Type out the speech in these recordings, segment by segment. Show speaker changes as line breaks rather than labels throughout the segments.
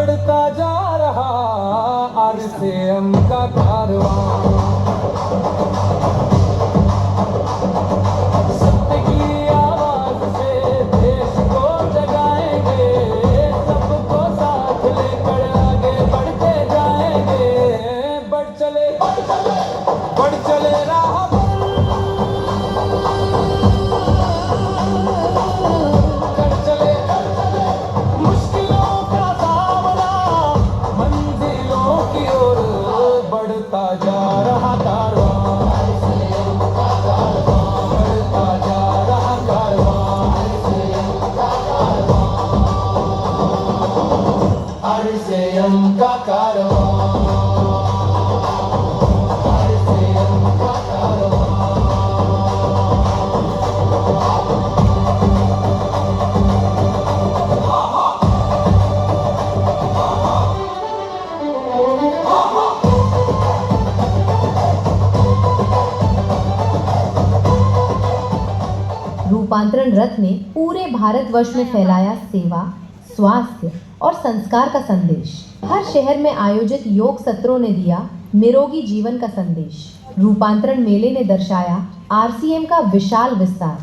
बढ़ता जा रहा आरसीएम का कारवां। सत्य की आवाज से देश को जगाएंगे, सबको साथ लेकर आगे बढ़ते जाएंगे। बढ़ चले राह कर चले मुश्किलों का सामना, मंजिलों की ओर बढ़ता जा रहा कारवां, बढ़ता जा रहा कारवां, आरसीएम का कारवां।
रूपांतरण रथ ने पूरे भारतवर्ष में फैलाया सेवा, स्वास्थ्य और संस्कार का संदेश। हर शहर में आयोजित योग सत्रों ने दिया निरोगी जीवन का संदेश। रूपांतरण मेले ने दर्शाया आरसीएम का विशाल विस्तार।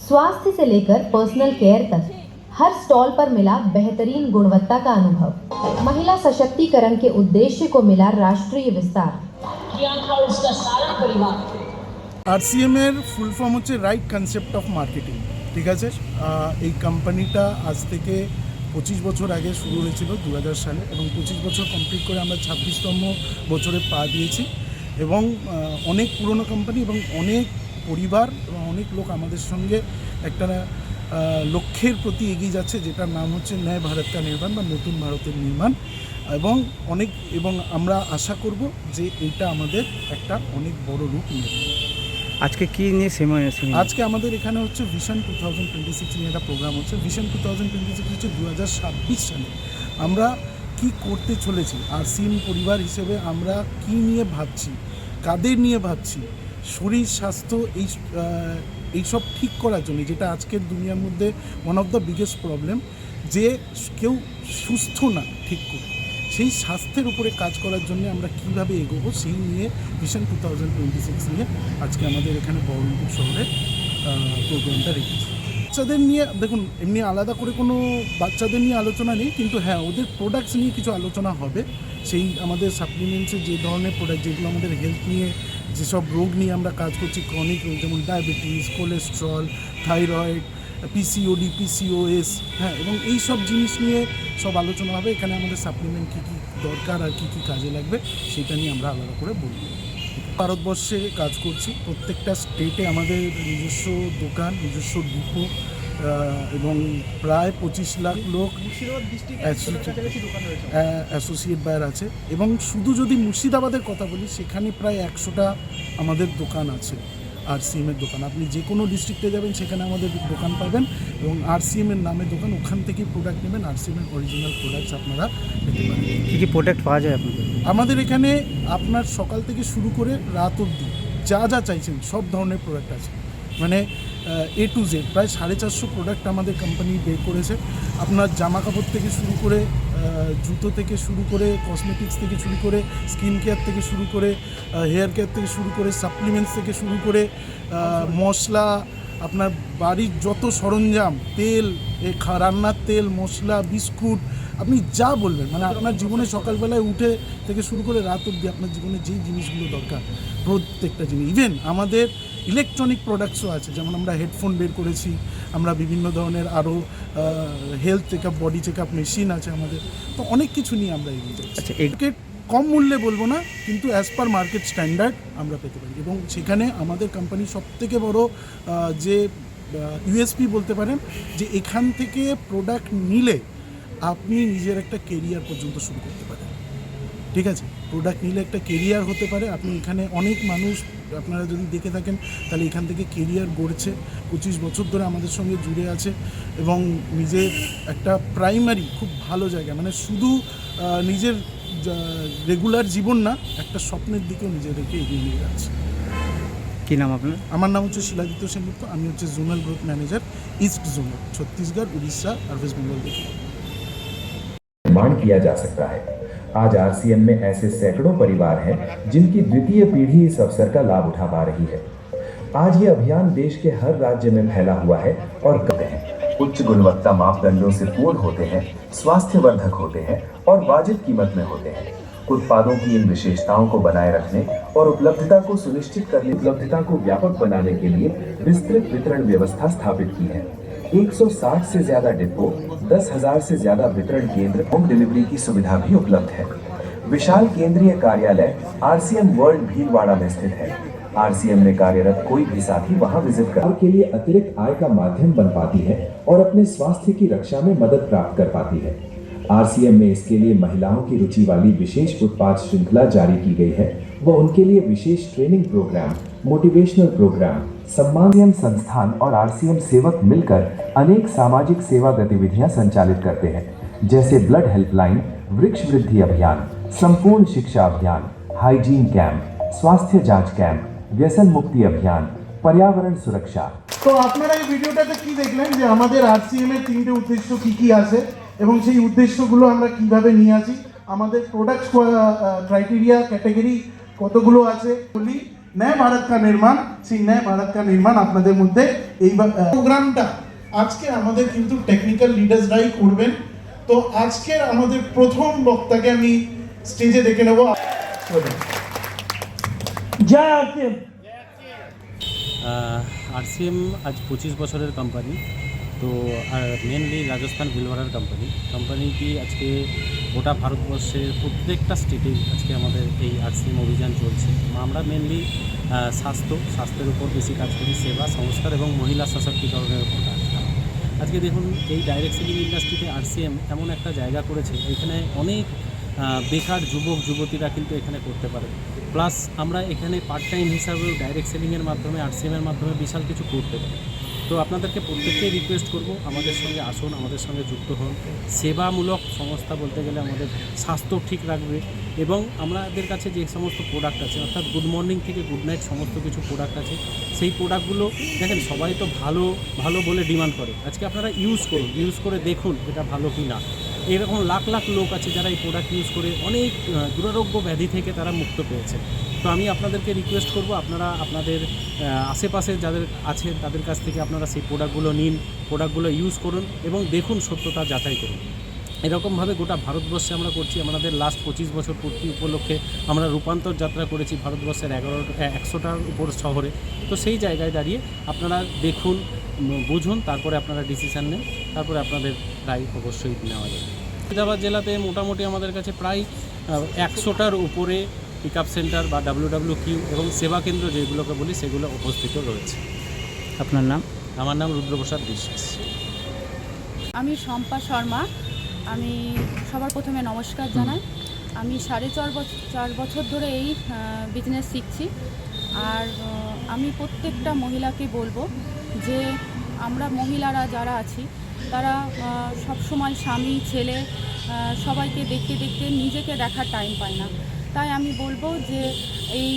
स्वास्थ्य से लेकर पर्सनल केयर तक हर स्टॉल पर मिला बेहतरीन गुणवत्ता का अनुभव। महिला सशक्तिकरण के उद्देश्य को मिला राष्ट्रीय विस्तार।
आरसीएम এর ফুল ফর্ম হচ্ছে রাইট কনসেপ্ট অফ মার্কেটিং। ঠিক আছে, এই কোম্পানিটা আজ থেকে 25 বছর আগে শুরু হয়েছিল 2000 সালে, এবং 25 বছর কমপ্লিট করে আমরা 26তম বছরে পা দিয়েছি। এবং অনেক পুরনো কোম্পানি এবং অনেক পরিবার এবং অনেক লোক আমাদের সঙ্গে একটা লক্ষ্যের প্রতি এগিয়ে যাচ্ছে, যেটার নাম হচ্ছে নয় ভারত কা নির্মাণ বা নতুন ভারতের নির্মাণ। এবং আমরা আশা করব যে এটা আমাদের একটা অনেক বড় রূপ নেবে।
আজকে কি নিয়ে সেমিনার?
আজকে আমাদের এখানে হচ্ছে ভিশন 2026 নিয়ে একটা প্রোগ্রাম হচ্ছে। ভিশন 2026 হচ্ছে 2026 সালে আমরা কি করতে চলেছি, আরসিএম পরিবার হিসেবে আমরা কি নিয়ে ভাবছি, কাদের নিয়ে ভাবছি, শরীর স্বাস্থ্য এইসব ঠিক করার জন্য, যেটা আজকের দুনিয়ার মধ্যে one of the biggest problem, যে কেউ সুস্থ না ঠিক করে, সেই স্বাস্থ্যের উপরে কাজ করার জন্য আমরা কীভাবে এগোবো সেই নিয়ে ভিশন 2026 নিয়ে আজকে আমাদের এখানে বহরমপুর শহরে প্রোগ্রামটা রেখেছি। বাচ্চাদের নিয়ে দেখুন, এমনি আলাদা করে কোনো বাচ্চাদের নিয়ে আলোচনা নেই, কিন্তু হ্যাঁ ওদের প্রোডাক্টস নিয়ে কিছু আলোচনা হবে। সেই আমাদের সাপ্লিমেন্টসের যে ধরনের প্রোডাক্ট, যেগুলো আমাদের হেলথ নিয়ে, যেসব রোগ নিয়ে আমরা কাজ করছি, ক্রনিক রোগ যেমন diabetes, cholesterol, thyroid, PCOD, PCOS, হ্যাঁ, এবং এই সব জিনিস নিয়ে সব আলোচনা হবে। এখানে আমাদের সাপ্লিমেন্ট কী কী দরকার আর কী কী কাজে লাগবে সেটা নিয়ে আমরা আলাদা করে বলব। ভারতবর্ষে কাজ করছি, প্রত্যেকটা স্টেটে আমাদের নিজস্ব দোকান, নিজস্ব ডিপো এবং প্রায় 25 লাখ লোক অ্যাসোসিয়েট বায়ার আছে। এবং শুধু যদি মুর্শিদাবাদের কথা বলি, সেখানে প্রায় 100টা আমাদের দোকান আছে, আরসিএমের দোকান। আপনি যে কোনো ডিস্ট্রিক্টে যাবেন সেখানে আমাদের দোকান পাবেন, এবং আরসিএমের নামে দোকান, ওখান থেকেই প্রোডাক্ট নেবেন, আরসিএমের অরিজিনাল প্রোডাক্টস আপনারা পেতে পারেন।
কী কী প্রোডাক্ট পাওয়া যায় আপনাদের?
আমাদের এখানে আপনার সকাল থেকে শুরু করে রাত অবধি যা যা চাইছেন সব ধরনের প্রোডাক্ট আছে, মানে A to Z প্রায় 450 প্রোডাক্ট আমাদের কোম্পানি বের করেছে। আপনার জামা কাপড় থেকে শুরু করে, জুতো থেকে শুরু করে, কসমেটিক্স থেকে শুরু করে, স্কিন কেয়ার থেকে শুরু করে, হেয়ার কেয়ার থেকে শুরু করে, সাপ্লিমেন্টস থেকে শুরু করে, মশলা, আপনার বাড়ির যত সরঞ্জাম, তেল, রান্নার তেল, মশলা, বিস্কুট, আপনি যা বলবেন, মানে আপনার জীবনে সকালবেলায় উঠে থেকে শুরু করে রাত অবধি আপনার জীবনে যেই জিনিসগুলো দরকার প্রত্যেকটা জিনিস। ইভেন আমাদের ইলেকট্রনিক প্রোডাক্টসও আছে, যেমন আমরা হেডফোন বের করেছি, আমরা বিভিন্ন ধরনের আরও health checkup, body checkup machine আছে আমাদের, তো অনেক কিছু নিয়ে আমরা এগিয়ে যাচ্ছি।
আচ্ছা,
একে কম মূল্যে বলবো না, কিন্তু অ্যাজ পার মার্কেট স্ট্যান্ডার্ড আমরা পেতে পারি। এবং সেখানে আমাদের কোম্পানির সবথেকে বড় যে ইউএসপি বলতে পারেন, যে এখান থেকে প্রোডাক্ট নিলে আপনি নিজের একটা কেরিয়ার পর্যন্ত শুরু করতে পারেন। ঠিক আছে, প্রোডাক্ট নিলে একটা কেরিয়ার হতে পারে। আপনি এখানে অনেক মানুষ আপনারা যদি দেখে থাকেন তাহলে এখান থেকে কেরিয়ার গড়ছে, 25 বছর ধরে আমাদের সঙ্গে জুড়ে আছে, এবং নিজের একটা প্রাইমারি খুব ভালো জায়গা, মানে শুধু নিজের রেগুলার জীবন না, একটা স্বপ্নের দিকেও নিজেদেরকে এগিয়ে নিয়ে যাচ্ছে।
কী নাম আপনার?
আমার নাম হচ্ছে শিলাদিত্য সেনগুপ্ত, আমি হচ্ছে zonal growth manager east zone, Chhattisgarh, Orissa আর ওয়েস্ট বেঙ্গল থেকে।
निर्माण किया जा सकता है। आज आरसीएम में ऐसे सैकड़ों परिवार हैं जिनकी द्वितीय पीढ़ी इस अवसर का लाभ उठा पा रही है। आज ये अभियान देश के हर राज्य में फैला हुआ है और करते हैं, उच्च गुणवत्ता मापदंडों से पूर्ण होते हैं, स्वास्थ्यवर्धक होते हैं और वाजिब कीमत में होते हैं। उत्पादों की इन विशेषताओं को बनाए रखने और उपलब्धता को सुनिश्चित करने, उपलब्धता को व्यापक बनाने के लिए विस्तृत वितरण व्यवस्था स्थापित की है। 160 से ज्यादा डिपो, 10,000 से ज्यादा वितरण केंद्र, होम डिलीवरी की सुविधा भी उपलब्ध है। विशाल केंद्रीय कार्यालय आरसीएम वर्ल्ड भीलवाड़ा में स्थित है। आरसीएम में कार्यरत कोई भी साथी वहां विजिट कर के लिए अतिरिक्त आय का माध्यम बन पाती है और अपने स्वास्थ्य की रक्षा में मदद प्राप्त कर पाती है। आरसीएम में इसके लिए महिलाओं की रुचि वाली विशेष उत्पाद श्रृंखला जारी की गई है व उनके लिए विशेष ट्रेनिंग प्रोग्राम, मोटिवेशनल प्रोग्राम, सम्मान संस्थान और आरसीएम सेवक मिलकर अनेक सामाजिक सेवा गतिविधियां संचालित करते हैं, जैसे ब्लड हेल्पलाइन, वृक्ष वृद्धि अभियान, संपूर्ण शिक्षा अभियान, हाइजीन कैंप, स्वास्थ्य जांच कैंप, व्यसन मुक्ति अभियान, पर्यावरण सुरक्षा।
তো আপনারা এই ভিডিওটাতে কি দেখলেন যে আমাদের আরসিএম এর তিনটে উদ্দেশ্য কি কি আছে এবং সেই উদ্দেশ্যগুলো আমরা কিভাবে নিয়ে আসি, আমাদের প্রোডাক্ট ক্রাইটেরিয়া ক্যাটাগরি কতগুলো আছে, বলি নয় ভারত কা নির্মাণ, সেই নয় ভারত কা নির্মাণ আপনাদের মধ্যে এই প্রোগ্রামটা আজকে আমাদের কিন্তু টেকনিক্যাল লিডার্সরাই করবেন। তো আজকের আমাদের প্রথম বক্তাকে আমি স্টেজে ডেকে নেব। জয় আরসিএম।
আরসিএম আজ 25 বছরের কোম্পানি। তো মেনলি রাজস্থান ভিলওয়াড়ার কোম্পানিটি আজকে গোটা ভারতবর্ষের প্রত্যেকটা স্টেটেই আজকে আমাদের এই আরসিএম অভিযান চলছে। আমরা মেনলি স্বাস্থ্যের উপর বেশি কাজ করি, সেবা সংস্কার এবং মহিলা সশক্তিকরণের উপর কাজ করি। আজকে দেখুন এই ডাইরেক্ট সেলিং ইন্ডাস্ট্রিতে আরসিএম এমন একটা জায়গা করেছে এখানে অনেক বেকার যুবক যুবতীরা কিন্তু এখানে করতে পারে। প্লাস আমরা এখানে পার্ট টাইম হিসাবেও ডাইরেক্ট সেলিংয়ের মাধ্যমে আরসিএমের মাধ্যমে বিশাল কিছু করতে পারি। তো আপনাদেরকে প্রত্যেককেই রিকোয়েস্ট করব আমাদের সঙ্গে আসুন, আমাদের সঙ্গে যুক্ত হন। সেবামূলক সংস্থা বলতে গেলে আমাদের স্বাস্থ্য ঠিক রাখবে এবং আমাদের কাছে যে সমস্ত প্রোডাক্ট আছে, অর্থাৎ গুড মর্নিং থেকে গুড নাইট সমস্ত কিছু প্রোডাক্ট আছে, সেই প্রোডাক্টগুলো দেখেন সবাই তো ভালো ভালো বলে ডিমান্ড করে। আজকে আপনারা ইউজ করুন, ইউজ করে দেখুন এটা ভালো কি না। এরকম লাখ লাখ লোক আছে যারা এই প্রোডাক্ট ইউজ করে অনেক দুরারোগ্য ব্যাধি থেকে তারা মুক্ত পেয়েছে। তো আমি আপনাদেরকে রিকোয়েস্ট করব আপনারা আপনাদের আশেপাশে যাদের আছে তাদের কাছ থেকে আপনারা সেই প্রোডাক্টগুলো নিন, প্রোডাক্টগুলো ইউজ করুন এবং দেখুন সত্যতা যাচাই করুন। এরকমভাবে গোটা ভারতবর্ষে আমরা করছি। আমাদের লাস্ট 25 বছর পূর্তি উপলক্ষে আমরা রূপান্তর যাত্রা করেছি ভারতবর্ষের 100টার উপর শহরে। তো সেই জায়গায় দাঁড়িয়ে আপনারা দেখুন, বুঝুন, তারপরে আপনারা ডিসিশান নেন, তারপরে আপনাদের রায় অবশ্যই নেওয়া যাবে। মুর্শিদাবাদ জেলাতে মোটামুটি আমাদের কাছে প্রায় 100টার উপরে পিক আপ সেন্টার বা WWQ এবং সেবা কেন্দ্র যেগুলোকে বলি সেগুলো উপস্থিত রয়েছে।
আপনার নাম?
আমার নাম রুদ্রপ্রসাদ বিশ্বাস।
আমি শম্পা শর্মা। আমি সবার প্রথমে নমস্কার জানাই। আমি 4.5 বছর ধরে এই বিজনেস শিখছি। আর আমি প্রত্যেকটা মহিলাকে বলবো যে আমরা মহিলারা যারা আছি তারা সবসময় স্বামী ছেলে সবাইকে দেখতে দেখতে নিজেকে দেখার টাইম পায় না। তাই আমি বলবো যে এই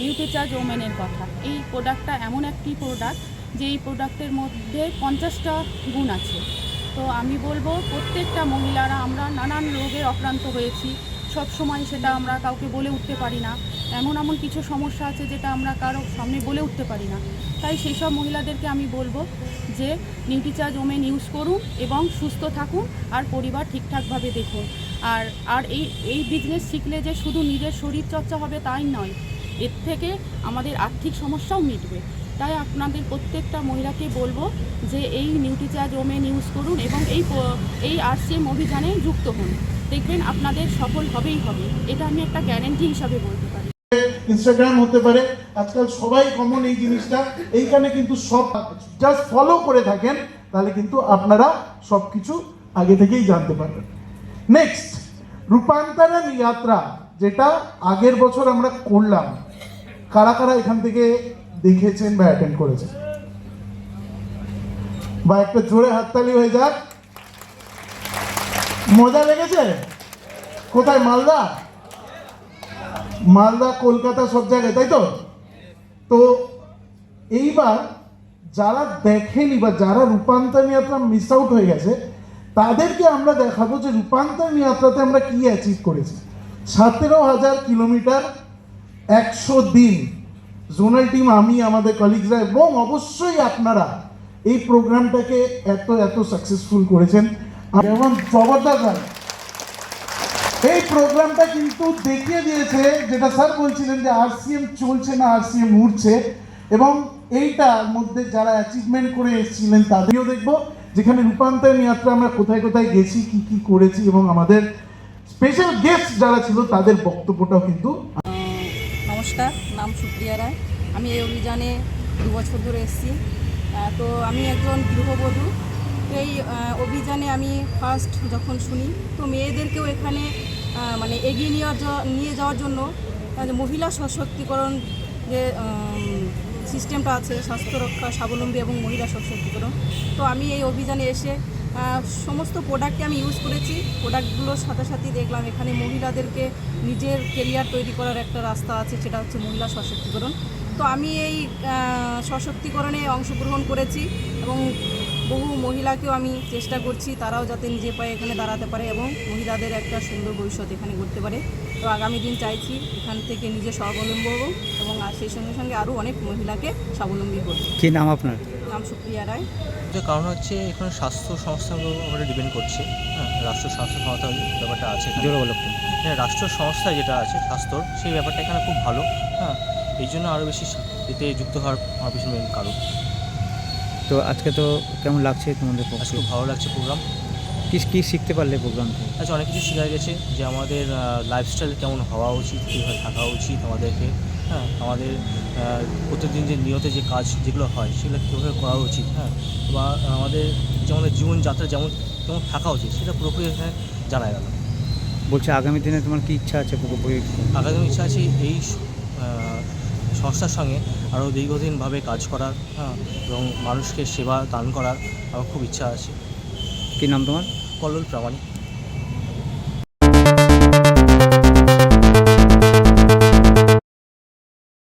নিউট্রিচার্জ ওমেনের কথা। এই প্রোডাক্টটা এমন একটি প্রোডাক্ট যে এই প্রোডাক্টের মধ্যে 50টা গুণ আছে। তো আমি বলবো প্রত্যেকটা মহিলারা আমরা নানান রোগে আক্রান্ত হয়েছি, সব সময় সেটা আমরা কাউকে বলে উঠতে পারি না। এমন কিছু সমস্যা আছে যেটা আমরা কারো সামনে বলে উঠতে পারি না। তাই সেই সব মহিলাদেরকে আমি বলবো যে নিউট্রিচার্জ ওমেন ইউজ করুন এবং সুস্থ থাকুন আর পরিবার ঠিকঠাকভাবে দেখুন। আর এই বিজনেস শিখলে যে শুধু নিজের শরীর চর্চা হবে তাই নয়, এর থেকে আমাদের আর্থিক সমস্যাও মিটবে। তাই আপনাদের প্রত্যেকটা মহিলাকে বলবো যে এই নিউট্রিচার্জ ওমেন ইউজ করুন এবং এই আরসিএম অভিযানে যুক্ত হন, দেখবেন আপনাদের সফল হবেই হবে। এটা আমি একটা গ্যারান্টি হিসাবে বলতে পারি।
ইনস্টাগ্রাম হতে পারে, আজকাল সবাই কমন এই জিনিসটা। এইখানে কিন্তু সব জাস্ট ফলো করে থাকেন তাহলে কিন্তু আপনারা সব কিছু আগে থেকেই জানতে পারবেন। নেক্সট রূপান্তরণ যাত্রা, যেটা আগের বছর আমরা করলাম। কারা কারা এখান থেকে দেখেছেন বা অ্যাটেন্ড করেছেন? বা একটা জোরে হাততালি হয়ে যাক। মজা লেগেছে? কোথায়? মালদা, কলকাতা, সব জায়গায়, তাই তো? তো এইবার যারা দেখেনি বা যারা রূপান্তরণ যাত্রা মিস আউট হয়ে গেছে তাদেরকে আমরা দেখাবো যে রূপান্তরণ যাত্রাতে আমরা কি অ্যাচিভ করেছি। 17,000 কিলোমিটার, 100 দিন, জোনাল টিম, আমি, আমাদের কলিগসরা এবং অবশ্যই আপনারা এই প্রোগ্রামটাকে এত সাকসেসফুল করেছেন। এবং জবরদস্ত এই প্রোগ্রামটা কিন্তু দেখিয়ে দিয়েছে যেটা স্যার বলছিলেন যে আরসিএম চলছে না, আরসিএম উঠছে, এবং এইটার মধ্যে যারা অ্যাচিভমেন্ট করে এসেছিলেন তাদেরও দেখবো, যেখানে রূপান্তরণ যাত্রা আমরা কোথায় কোথায় গেছি, কি করেছি, এবং আমাদের স্পেশাল গেস্ট যারা ছিল তাদের বক্তব্যটাও কিন্তু।
নমস্কার, নাম সুপ্রিয়া রায়। আমি এই অভিযানে 2 বছর ধরে এসেছি। তো আমি একজন গৃহবধূ। এই অভিযানে আমি ফার্স্ট যখন শুনি, তো মেয়েদেরকেও এখানে মানে এগিয়ে নিয়ে যাওয়ার জন্য যে মহিলা সশক্তিকরণ যে সিস্টেমটা আছে, স্বাস্থ্য রক্ষা, স্বাবলম্বী এবং মহিলা সশক্তিকরণ, তো আমি এই অভিযানে এসে সমস্ত প্রোডাক্টকে আমি ইউজ করেছি। প্রোডাক্টগুলোর সাথে সাথে দেখলাম এখানে মহিলাদেরকে নিজের কেরিয়ার তৈরি করার একটা রাস্তা আছে, সেটা হচ্ছে মহিলা সশক্তিকরণ। তো আমি এই সশক্তিকরণে অংশগ্রহণ করেছি এবং বহু মহিলাকেও আমি চেষ্টা করছি তারাও যাতে নিজের পায়ে এখানে দাঁড়াতে পারে এবং মহিলাদের একটা সুন্দর ভবিষ্যৎ এখানে করতে পারে। তো আগামী দিন চাইছি এখান থেকে নিজে স্বাবলম্বী হব এবং সেই সঙ্গে সঙ্গে আরও অনেক মহিলাকে স্বাবলম্বী করব।
কী নাম আপনার?
নাম সুপ্রিয়া রায়।
কারণ হচ্ছে এখানে স্বাস্থ্য সংস্থাগুলো আমরা ডিপেন্ড করছে, হ্যাঁ, রাষ্ট্র স্বাস্থ্য সংস্থা ব্যাপারটা আছে,
জোরে বলো।
হ্যাঁ, রাষ্ট্র সংস্থা যেটা আছে স্বাস্থ্যর, সেই ব্যাপারটা এখানে খুব ভালো, হ্যাঁ, এই জন্য আরও বেশি এতে যুক্ত হওয়ার আমার পিছনে মেন কারণ।
তো আজকে তো কেমন লাগছে তোমাদের?
আজকে খুব ভালো লাগছে প্রোগ্রাম।
কী শিখতে পারলে প্রোগ্রাম থেকে?
আচ্ছা, অনেক কিছু শেখা গেছে যে আমাদের লাইফস্টাইল কেমন হওয়া উচিত, কীভাবে থাকা উচিত আমাদেরকে, হ্যাঁ, আমাদের প্রতিদিন যে নিয়ত যে কাজ যেগুলো হয় সেগুলো কীভাবে করা উচিত, হ্যাঁ, বা আমাদের যে আমাদের জীবনযাত্রা কেমন থাকা উচিত সেটা পুরোপুরি এখানে জানা গেল।
বলছে আগামী দিনে তোমার কী ইচ্ছা আছে?
আগামী ইচ্ছা আছে এই সংস্থার সঙ্গে আরও দীর্ঘদিনভাবে কাজ করার, হ্যাঁ, এবং মানুষকে সেবা দান করার আমার খুব ইচ্ছা আছে।
কী নাম তোমার?
কল্লোল প্রামাণিক।